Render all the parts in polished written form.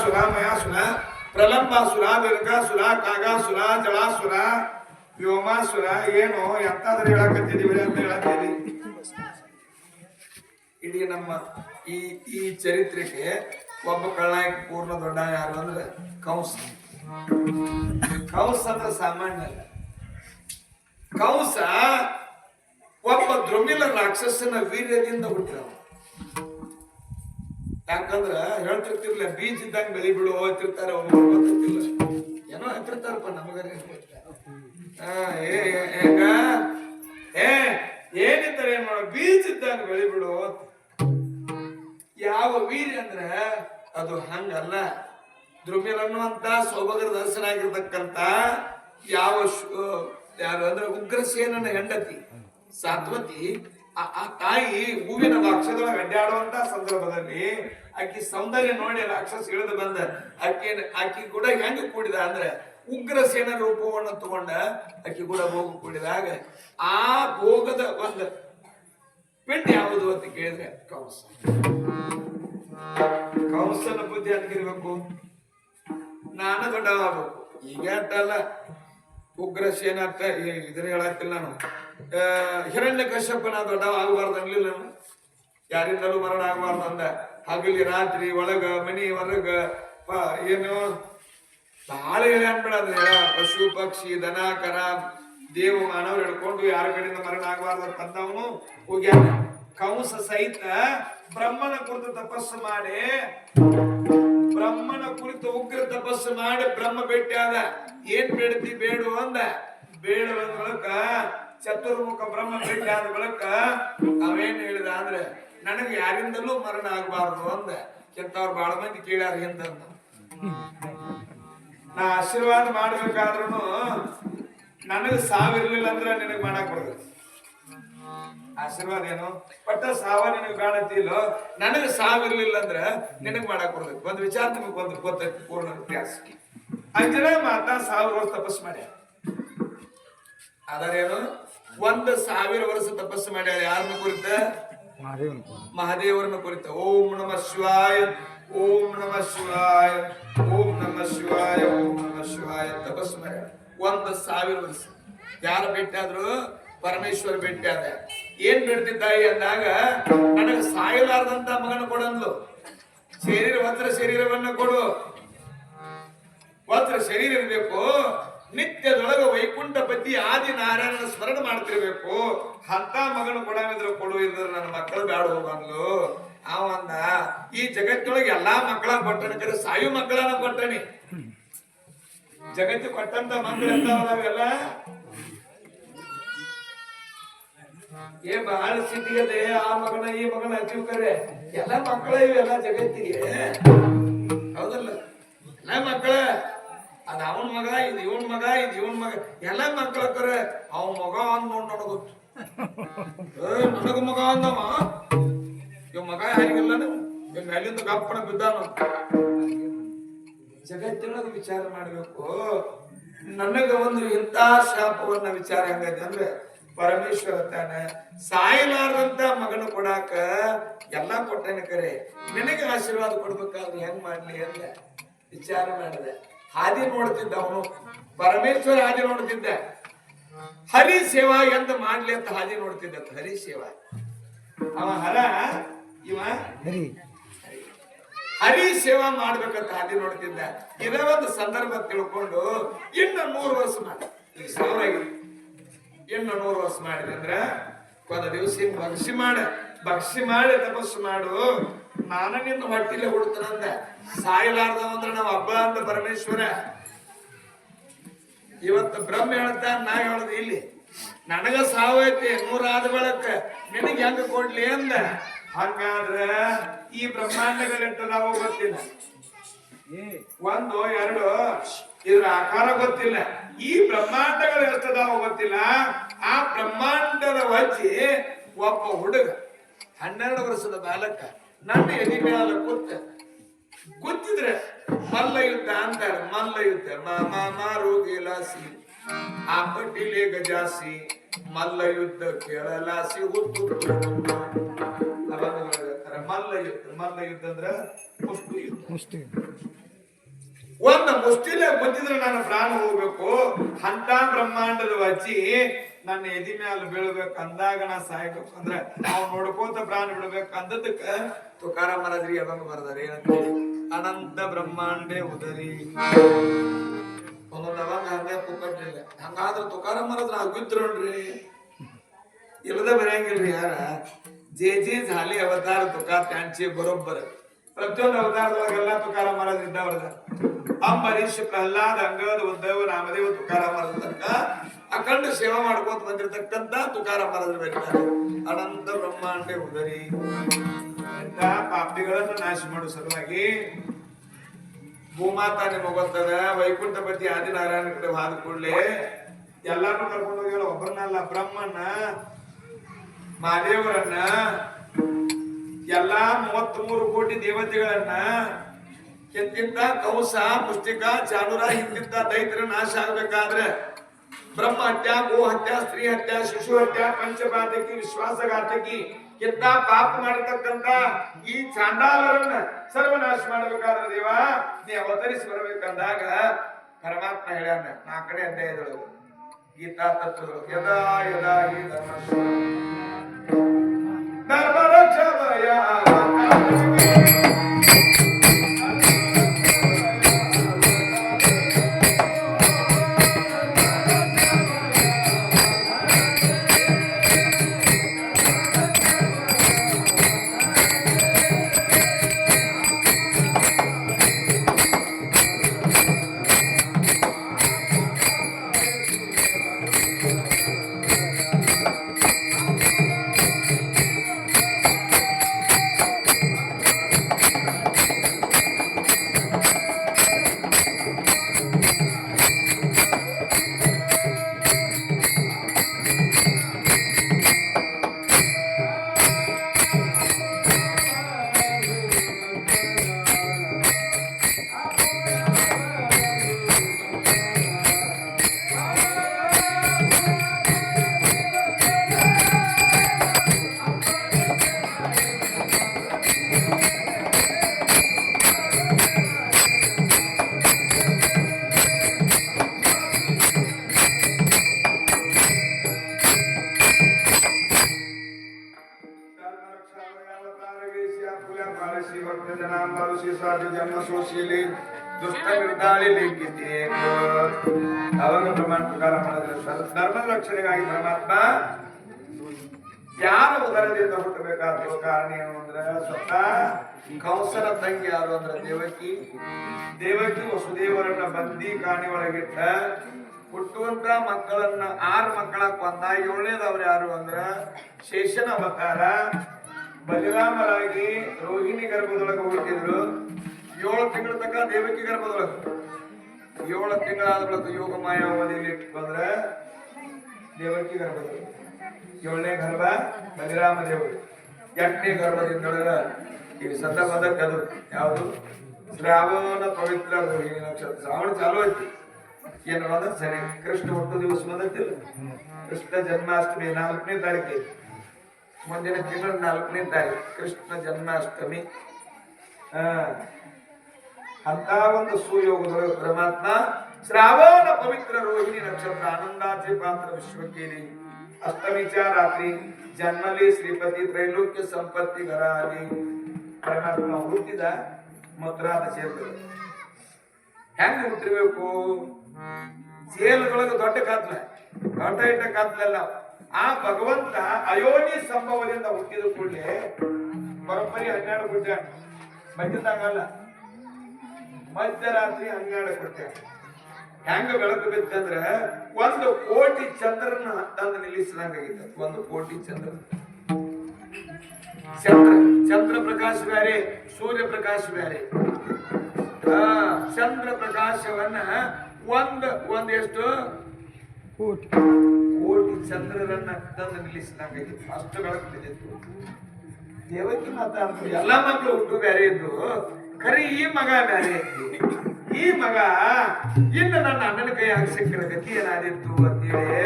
ಸುರ ಮಯಾಸುರ ಪ್ರಲಂಬಾಸುರ ದುರ್ಗಾಸುರ ಕಾಗಾಸುರ ಜಳಾಸುರ ವ್ಯೋಮಾಸುರ ಏನು ಎಂತಾದ್ರೂ ಹೇಳಕತ್ತಿದೀವಿ ಅಂತ ಹೇಳತ್ತೀವಿ. ಇಡೀ ನಮ್ಮ ಈ ಈ ಚರಿತ್ರೆಗೆ ಒಬ್ಬ ಕಳ್ಳಾಯಕ ಪೂರ್ಣ ದೊಡ್ಡ ಯಾರು ಅಂದ್ರೆ ಕಂಸ. ಕಂಸ ಅಂದ್ರೆ ಸಾಮಾನ್ಯ ಅಲ್ಲ. ಕಂಸ ಒಬ್ಬ ದ್ರಮಿಲ ರಾಕ್ಷಸನ ವೀರ್ಯದಿಂದ ಹುಟ್ಟಿದ. ಯಾಕಂದ್ರ ಹೇಳ್ತಿರ್ತಿರ್ಲ ಬೀಜ ಇದ್ದಂಗ ಬೆಳಿ ಬಿಡು ಹೋಗ್ತಿರ್ತಾರ, ಗೊತ್ತಿಲ್ಲ ಏನೋ ಹೇಳ್ತಿರ್ತಾರಪ್ಪ ನಮಗರೆ. ಏನಿದ್ದಾರೆ ಏನ್ ಮಾಡೋ, ಬೀಜ ಇದ್ದಂಗ ಬೆಳಿ ಬಿಡು. ಯಾವ ವೀರ್ಯ ಅಂದ್ರ ಅದು ಹಂಗಲ್ಲ. ದ್ರುಮಿಲ್ ಅನ್ನುವಂತ ಸೌಭಾಗ್ಯದ ದರ್ಶನಾಗಿರ್ತಕ್ಕಂತ ಯಾರು ಅಂದ್ರೆ ಉಗ್ರಸೇನನ ಹೆಂಡತಿ ಸಾತ್ವತಿ, ಆ ತಾಯಿ ಹೂವಿನ ಅಕ್ಷರದೊಳಗೆ ಅಡ್ಡಾಡುವಂತ ಸಂದರ್ಭದಲ್ಲಿ ಆಕಿ ಸೌಂದರ್ಯ ನೋಡಿ ರಾಕ್ಷಸ ಇಳಿದು ಬಂದ ಆಕಿ ಕೂಡ ಹೆಂಗ ಕೂಡಿದ ಅಂದ್ರೆ ಉಗ್ರಸೇನ ರೂಪವನ್ನು ತಗೊಂಡ ಆಕಿ ಕೂಡ ಭೋಗ ಕೂಡಿದಾಗ ಆ ಭೋಗದ ಒಂದು ಪಿಂಡ ಯಾವುದು ಅಂತ ಕೇಳಿದ್ರೆ ಕಂಸ. ಕಂಸನ ಬುದ್ಧಿ ಅಂತಿರ್ಬೇಕು, ನಾನು ದೊಡ್ಡವಾಗಬೇಕು. ಈಗ ಅಟ್ಟಲ್ಲ, ಉಗ್ರಸೇನ ಅರ್ಥ ಇದನ್ನ ಹೇಳತ್ತಿಲ್ಲ ನಾನು. ಹಿರಣ್ಯ ಕಶ್ಯಪನ ದೊಡ್ಡವ ಆಗಬಾರ್ದು ಅನ್ಲಿಲ್ಲ ನಾನು, ಯಾರಿಂದಲೂ ಮರಣ ಆಗಬಾರ್ದು ಅಂದ. ಹಗಲಿ ರಾತ್ರಿ ಒಳಗ ಮನಿ ಹೊರಗ ಏನು ಬಹಳ ಹೇಳಿ ಅನ್ಬೇಡ. ಪಶು ಪಕ್ಷಿ ದನ ಕರ ದೇವ ಮಾನವರು ಹಿಡ್ಕೊಂಡು ಯಾರ ಕಡೆಯಿಂದ ಮರಣ ಆಗಬಾರ್ದು ಅಂತವನು ಹೋಗ್ಯಾನ. ಕಂಸ ಸಹಿತ ಬ್ರಹ್ಮನ ಕುರಿತು ತಪಸ್ಸು ಮಾಡಿ, ಬ್ರಹ್ಮನ ಕುರಿತು ಉಗ್ರ ತಪಸ್ಸು ಮಾಡಿ ಬ್ರಹ್ಮ ಭೇಟಿ ಆದ. ಏನ್ ಬೇಡ್ತಿ ಬೇಡು ಅಂದ. ಬೇಡುವ ಬಳಕ ಚತುರ್ಮುಖ ಬ್ರಹ್ಮ ಭೇಟಿ ಆದ ಬಳಕ ಅವೇನ್ ಹೇಳಿದ ಅಂದ್ರೆ ನನಗೆ ಯಾರಿಂದಲೂ ಮರಣ ಆಗಬಾರ್ದು ಅಂದ. ಕೆಂತವ್ರು ಬಹಳ ಮಂದಿ ಕೇಳ್ಯಾರ ಎಂತ. ನಾ ಆಶೀರ್ವಾದ ಮಾಡ್ಬೇಕಾದ್ರೂ ನನಗ್ ಸಾವಿರ್ಲಿಲ್ಲ ಅಂದ್ರೆ ನಿನಗ್ ಮಾಡಕ್ ಬರ್ತದೆ. ಆಶೀರ್ವಾದ ಏನು ಪಟ್ಟ ಸಾವ ನಿನಗ್ ಕಾಣತಿಲ್ಲೋ, ನನಗ್ ಸಾವಿರ್ಲಿಲ್ಲ ಅಂದ್ರೆ ನಿನಗ್ ಮಾಡಕ್ ಬರ್ತದೆ. ಒಂದ್ ವಿಚಾರ ನಿಮಗ್ ಒಂದು ಗೊತ್ತೈತಿ ಪೂರ್ಣ ವ್ಯತ್ಯಾಸ. ಅಂಜನ ಮಾತಾ 1000 ವರ್ಷ ತಪಸ್ಸು ಮಾಡ್ಯಾರ. ಅದರೇನು 1000 ವರ್ಷ ತಪಸ್ಸು ಮಾಡ್ಯಾರ. ಯಾರನ್ನ ಕುರಿತ? ಮಹಾದೇವರನ್ನ ಕುರಿತ. ಓಂ ನಮ ಶಿವಾಯ, ಓಂ ನಮ ಶಿವಾಯ, ಓಂ ನಮ ಶಿವಾಯ, ಓಂ ನಮ ಶಿವಾಯ ತಪಸ್ಸು ಮಾಡ್ಯಾರ 1000 ವರ್ಷ. ಯಾರ ಭೇಟಿ ಆದ್ರು? ಪರಮೇಶ್ವರ ಭೇಟಿ ಆದ. ಏನ್ ಬಿಡ್ತಿದ್ದಾಯಿ ಅಂದಾಗ ನನಗೆ ಸಾಯಲಾರದಂತ ಮಗನ ಕೊಡಂದ್ಲು. ವಸ್ತ್ರ ಶರೀರವನ್ನ ಕೊಡು. ವಸ್ತ್ರ ಶರೀರ ಇರಬೇಕು. ನಿತ್ಯದೊಳಗ ವೈಕುಂಠಪತಿ ಆದಿ ನಾರಾಯಣನ ಸ್ಮರಣ ಮಾಡ್ತಿರ್ಬೇಕು. ಅಂತ ಮಗನ ಕೊಡಂಗಿದ್ರು ಕೊಡು, ಇದ್ರ ನನ್ನ ಮಕ್ಕಳು ಬ್ಯಾಡ ಹೋಗಂದ್ಲು. ಅವಂದ ಈ ಜಗತ್ತಿನೊಳಗೆ ಎಲ್ಲಾ ಮಕ್ಕಳ ಕೊಟ್ಟಣ, ಕರೆ ಸಾಯು ಮಕ್ಕಳನ್ನ ಕೊಟ್ಟಣಿ. ಜಗತ್ತು ಕೊಟ್ಟಂತ ಮಕ್ಕಳು ಎಂತಾವೆಲ್ಲ ಬಹಳ ಸಿಟಿಗದೆ. ಆ ಮಗನ ಈ ಮಗನ ಹಚ್ಚಿವ್ ಕರೆ ಎಲ್ಲ ಮಕ್ಕಳ ಇವೆಲ್ಲ ಜಗತ್ತಿಗೆ, ಹೌದಲ್ಲ? ಎಲ್ಲ ಮಕ್ಕಳ. ಅದ ಅವನ್ ಮಗ, ಇದು ಇವನ್ ಮಗ, ಇದು ಇವನ್ ಮಗ, ಎಲ್ಲ ಮಕ್ಕಳ ಕರೆ. ಅವ್ ಮಗ ಅಂದ್ ನೋಡ್ ನನಗೊತ್ತು. ನನಗ ಮಗ ಅಂದವ, ಇವ್ ಮಗ ಯಾರಿಗಿಲ್ಲ, ಇವ್ ಮೇಲಿಂದ ಗಪ್ಪನ ಬಿದ್ದಾನ. ಜಗತ್ತಿನೊಳಗ ವಿಚಾರ ಮಾಡ್ಬೇಕು. ನನಗ ಒಂದು ಇಂಥ ಶಾಪವನ್ನ ವಿಚಾರ ಹೆಂಗೈತೆ ಅಂದ್ರೆ ಪರಮೇಶ್ವರ ತಾನೆ ಸಾಯಲಾರದಂತ ಮಗನ ಕೊಡಾಕ ಎಲ್ಲಾ ಕೊಟ್ಟನ ಕರೆ. ನಿನಗೆ ಆಶೀರ್ವಾದ ಕೊಡ್ಬೇಕಾದ್ರೆ ಹೆಂಗ್ ಮಾಡ್ಲಿ ಅಂತ ವಿಚಾರ ಮಾಡಿದೆ. ಹಾದಿ ನೋಡ್ತಿದ್ದ ಅವನು, ಪರಮೇಶ್ವರ ಹಾದಿ ನೋಡ್ತಿದ್ದ. ಹರಿ ಸೇವಾ ಎಂತ ಮಾಡ್ಲಿ ಅಂತ ಹಾದಿ ನೋಡ್ತಿದ್ದ. ಹರಿ ಸೇವಾ ಅವ ಹರ, ಇವ ಹರಿ ಸೇವಾ ಮಾಡ್ಬೇಕಂತ ಹಾದಿ ನೋಡ್ತಿದ್ದ. ಇದೇ ಒಂದು ಸಂದರ್ಭ ತಿಳ್ಕೊಂಡು ಇನ್ನು 100 ವರ್ಷ ಮಾಡಿ, ಈಗ 1000 ಆಗಿದೆ, ಇನ್ನು 100 ವರ್ಷ ಮಾಡಿದೆ ಅಂದ್ರೆ ಒಂದು ದಿವಸ ಭಕ್ಸಿ ಮಾಡಿ ತಪಸ್ಸು ಮಾಡು. ನಾನು ನಿನ್ನ ಹೊಟ್ಟಿಲೆ ಹುಡ್ತಾನಂದ. ಸಾಯಲಾರ್ದವ ಅಂದ್ರೆ ನಾವು ಹಬ್ಬ ಅಂತ ಪರಮೇಶ್ವರ. ಇವತ್ತು ಬ್ರಹ್ಮ ಹೇಳ್ತಾ, ನಾ ಹೇಳುದು ಇಲ್ಲಿ ನನಗ ಸಾವೈತಿ 100 ಆದ ಬಳಕ ನಿನಗೆ ಹೆಂಗ ಕೊಡ್ಲಿ ಅಂದ. ಹಂಗಾದ್ರ ಈ ಬ್ರಹ್ಮಾಂಡಗಳೆಂಟದಾವ ಗೊತ್ತಿಲ್ಲ, 1 2 ಇದ್ರ ಆಕಾರ ಗೊತ್ತಿಲ್ಲ. ಈ ಬ್ರಹ್ಮಾಂಡಗಳು ಎಷ್ಟದಾವ ಗೊತ್ತಿಲ್ಲ. ಆ ಬ್ರಹ್ಮಾಂಡದ ವಜ್ಜಿ ಒಬ್ಬ ಹುಡುಗ 12 ವರ್ಷದ ಬಾಲಕ ನನ್ನ ಎದಿ ಮೇಲೆ ಕೂತಿದ್ರೆ ಮಲ್ಲ ಯುದ್ಧ ಅಂತಾರೆ. ಮಲ್ಲ ಯುದ್ಧ ಮಾರೋಗಿಲಾಸಿ ಆ ಪಟ್ಟಿಲೆ ಗಜಾಸಿ ಮಲ್ಲ ಯುದ್ಧ ಕೇಳಲಾಸಿ ಹುಟ್ಟು ಮಲ್ಲ ಯುದ್ಧ. ಮಲ್ಲ ಯುದ್ಧ ಅಂದ್ರ ಮುಷ್ಟಿ ಯುದ್ಧ. ಒಂದು ಮುಷ್ಟಿಲೆ ಬಂದಿದ್ರೆ ನನ್ನ ಪ್ರಾಣ ಹೋಗ್ಬೇಕು ಅಂತ ಬ್ರಹ್ಮಾಂಡದ ವಚ್ಚಿ ನನ್ನ ಎದಿ ಮ್ಯಾಲ ಬೀಳ್ಬೇಕು ಅಂದಾಗ ನಾ ಸಾಯ್ಬೇಕು ಅಂದ್ರೆ ನಾವು ನೋಡ್ಕೋತ ಪ್ರಾಣ ಬಿಡ್ಬೇಕು ಅಂದದಕ್ಕ ತುಕಾರಾಮ್ ಮಹಾರಾಜರಿಗೆ ಅದೊಂದು ಬರ್ದಾರೆ ಏನಂತೇಳಿ ಅನಂತ ಬ್ರಹ್ಮಾಂಡೇ ಉದರಿ ಒಂದೊಂದು ಅವಾಗ ಹಂಗೆ ಪುಕ್ಕಟ್ಟಿಲ್ಲ ಹಂಗಾದ್ರೆ ತುಕಾರಾಮ್ ಮಹಾರಾಜ್ ಆಗಿದ್ರು ನೋಡ್ರಿ ಇಲ್ಲದ ಬರೆಯಂಗಿಲ್ರಿ ಯಾರ जे झाले अवतार तुका त्यांचे बरोबर प्रत्येक अवतारದೊಳಗೆಲ್ಲ ತುಕಾರಾಮ್ ಮಹಾರಾಜ್ ಇದ್ದವರದ ಅಂಬರೀಷ್ ಪ್ರಹ್ಲಾದ್ ಅಂಗದ್ ಉದ್ದವ್ ರಾಮದೇವ್ ತುಕಾರಾಮ್ ಮಹಾರಾಜ್ ತನಕ ಅಖಂಡ ಸೇವಾ ಮಾಡ್ಕೋತ ಬಂದಿರತಕ್ಕಂತ ತುಕಾರಾಮ್ ಮಹಾರಾಜರು ಬರೀತಾರೆ ಅನಂತ ಬ್ರಹ್ಮಾಂಡೆ ಉದರಿ ಅಂತ ಪಾಪಿಗಳನ್ನು ನಾಶ ಮಾಡೋ ಸಲುವಾಗಿ ಭೂಮಾತಾ ನಿಮಗೆ ಗೊತ್ತದ ವೈಕುಂಠಪತಿ ಆದಿನಾರಾಯಣ ಕಡೆ ಹಾದ ಕೂಡಲೇ ಎಲ್ಲಾರು ಕರ್ಕೊಂಡು ಹೋಗ್ಯಾರ ಒಬ್ಬರನ್ನಲ್ಲ ಬ್ರಹ್ಮನ್ನ ಮಹಾದೇವರನ್ನ ಎಲ್ಲಾ 33 ಕೋಟಿ ದೇವತೆಗಳನ್ನ ಎಂತಿಂತ ಕೌಸ ಮುಷ್ಟಿಕ ಚಾಣುರ ಇಂತಿಂತ ದೈತ್ಯರ ನಾಶ ಆಗ್ಬೇಕಾದ್ರೆ ಬ್ರಹ್ಮ ಹತ್ಯ ಗೋ ಹತ್ಯ ಸ್ತ್ರೀ ಹತ್ಯ ಶಿಶು ಹತ್ಯ ಪಂಚಪಾತಕಿ ವಿಶ್ವಾಸಘಾತಕಿ ಎಂತ ಪಾಪ ಮಾಡಿರ್ತಕ್ಕಂತ ಈ ಚಾಂಡಾಲರನ್ನ ಸರ್ವನಾಶ ಮಾಡಬೇಕಾದ್ರೆ ದೇವ ನೀ ಅವತರಿಸಿ ಬರಬೇಕಂದಾಗ ಪರಮಾತ್ಮ ಹೇಳ್ಯಾನ 4ನೇ ಅಧ್ಯಾಯದೊಳಗೆ ಗೀತಾ ತತ್ವದೊಳಗೆ ಯದಾ ಯದಾ ಹಿ ಧರ್ಮರಕ್ಷಣಯ ಜನ್ಮಶೋಷಿಯಲ್ಲಿ ದುಷ್ಟ ನಿರ್ಧಾಳಿ ಲಿಂಗಿತೆ ಅವಾಗ ಪ್ರಮಾಣ ಪ್ರಕಾರ ಧರ್ಮದ ರಕ್ಷಣೆಗಾಗಿ ಪರಮಾತ್ಮ ಯಾರ ಉದರದಿಂದ ಹುಟ್ಟಬೇಕಾದ ಕಾರಣ ಏನು ಅಂದ್ರೆ ಸ್ವತಃ ಕಂಸನ ತಂಗಿ ಯಾರು ಅಂದ್ರೆ ದೇವಕಿ ವಸುದೇವರನ್ನ ಬಂದಿ ಕಾಣಿ ಒಳಗಿಟ್ಟ ಹುಟ್ಟುವಂತ ಮಕ್ಕಳನ್ನ 6 ಮಕ್ಕಳ ಕೊಂದ 7ನೇದವ್ರು ಯಾರು ಅಂದ್ರ ಶೇಷನ ಅವತಾರ ಬಲಿರಾಮರಾಗಿ ರೋಹಿಣಿ ಗರ್ಭದೊಳಗೆ ಹುಟ್ಟಿದ್ರು 7 ತಿಂಗಳ ತನಕ ದೇವಕಿ ಗರ್ಭದೊಳಗೆ 7 ತಿಂಗಳಾದ ಬಳಿಕ ಯೋಗ ಮಾಯಾವಧಿಯಲ್ಲಿ ಬಂದ್ರೆ ದೇವಕಿ ಗರ್ಭದೊಳಗೆ 7ನೇ ಗರ್ಭ ಬಲಿರಾಮ ದೇವರು 8ನೇ ಗರ್ಭದಿಂದ ಈಗ ಸತ ಬದಕ್ಕೆ ಅದು ಯಾವುದು ಶ್ರಾವಣ ಪವಿತ್ರ ರೋಹಿಣಿ ನಕ್ಷತ್ರ ಶ್ರಾವಣ ಚಾಲು ಐತಿ ಏನು ಅಂದ್ರೆ ಸರಿ ಕೃಷ್ಣ ಹುಟ್ಟು ದಿವಸ ಬಂದಿಲ್ಲ ಕೃಷ್ಣ ಜನ್ಮಾಷ್ಟಮಿ 4ನೇ ತಾರೀಕು ಐತಿ ಮುಂದಿನ ತಿಂಗಳ 4ನೇ ತಾರೀಕು ಕೃಷ್ಣ ಜನ್ಮಾಷ್ಟಮಿ ಅಂತ ಒಂದು ಸುಯೋಗದೊಳಗೆ ಪರಮಾತ್ಮ ಶ್ರಾವಣ ಪವಿತ್ರ ರೋಹಿಣಿ ನಕ್ಷತ್ರ ಆನಂದಾಚೆ ಪಾತ್ರ ವಿಶ್ವಕೇರಿ ಅಷ್ಟಮಿಚ ರಾತ್ರಿ ಜನ್ಮಲಿ ಶ್ರೀಪತಿ ತ್ರೈಲೋಕ್ಯ ಸಂಪತ್ತಿ ಗರಾಲಿ ಪರಮಾತ್ಮ ಹುಟ್ಟಿದ ಮಥುರಾದ ಸೇರ್ತದೆ ಹೆಂಗ್ ಹುಟ್ಟಿರ್ಬೇಕು ಜೇಲುಗಳಿಗೆ ದೊಡ್ಡ ಕತ್ಲ ದೊಡ್ಡ ಇಟ್ಟ ಕತ್ಲಲ್ಲ ಆ ಭಗವಂತ ಅಯೋನಿ ಸಂಭವದಿಂದ ಹುಟ್ಟಿದ ಕೂಡಲೇ ಬರೋಬ್ಬರಿ 12 ಗುಡ್ಡ ಬಂದಿದ್ದಾಗಲ್ಲ ಮಧ್ಯರಾತ್ರಿ 12 ಗುಡ್ಡ ಹೆಂಗ ಬೆಳಕು ಬಿತ್ತಂದ್ರ 1 ಕೋಟಿ ಚಂದ್ರನ ತಂದು ನಿಲ್ಲಿಸಿದಂಗಾಗಿತ್ತು 1 ಕೋಟಿ ಚಂದ್ರ ಪ್ರಕಾಶ ಬೇರೆ ಸೂರ್ಯ ಪ್ರಕಾಶ ಬೇರೆ ಚಂದ್ರ ಪ್ರಕಾಶವನ್ನ ಒಂದ್ ಎಷ್ಟು ಕೋಟಿ ಚಂದ್ರರನ್ನ ತಂದು ನಿಲ್ಲಿಸಿದಂಗಾಗಿತ್ತು ಅಷ್ಟು ಬೆಳಕು ಬಿದ್ದಿತ್ತು ದೇವಕಿ ಮಾತಾಡ್ತು ಎಲ್ಲಾ ಮಕ್ಕಳು ಹುಟ್ಟು ಬೇರೆ ಇದ್ದು ಖರೀ ಈ ಮಗ ಬೇರೆ ಈ ಮಗ ಇನ್ನು ನನ್ನ ಅಣ್ಣನ ಕೈಯಾಗ ಸಿಕ್ಕರ ಗತಿ ಏನಾದಿತ್ತು ಅಂತೇಳಿ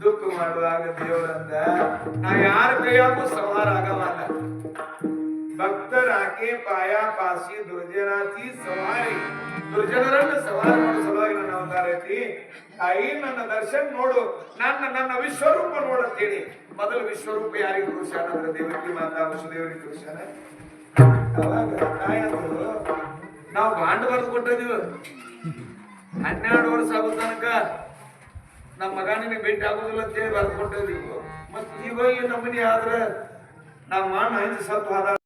ದುಃಖ ಮಾಡುವಾಗ ದೇವರಂದ ನಾ ಯಾರ ಕೈಯಾಗೂ ಸಂಹಾರ ಆಗವಲ್ಲ ಭಕ್ತರಾಕೆ ಪಾಯ ಪಾಸಿ ದುರ್ಜನಾತಿ ಸವಾರಿ ದುರ್ಜನರನ್ನು ಸವಾರಿ ಮಾಡೋ ಸಲುವಾಗಿ ನನ್ನ ಅವತಾರ ಐತಿ. ತಾಯಿ ನನ್ನ ದರ್ಶನ ನೋಡು, ನನ್ನ ವಿಶ್ವರೂಪ ನೋಡಂತೇಳಿ ಮೊದಲು ವಿಶ್ವರೂಪ ಯಾರಿಗೆ ತೋರಿಸ್ಯಾನ ಅಂದ್ರೆ ದೇವಕಿ ಮಾತಾ ವಸುದೇವರಿಗೆ ತೋರಿಸ್ಯಾನ. ಅವಾಗ ತಾಯಿ ಅಂದ್ರು ನಾವು ಬಾಂಡ್ ಬರೆದು ಕೊಟ್ಟಿದ್ದೀವಿ 12 ವರ್ಷ ಆಗೋ ತನಕ ನಮ್ಮ ಮಗ ನಿನಗೆ ಭೇಟಿ ಆಗೋದಿಲ್ಲ ಅಂತೇಳಿ ಬರೆದು ಕೊಟ್ಟಿದ್ದೀವಿ. ಮತ್ತೆ ಈಗ ನಮ್ಮನಿ ಆದ್ರೆ ನಮ್ಮ ಅಣ್ಣ 5 ಸತ್ತು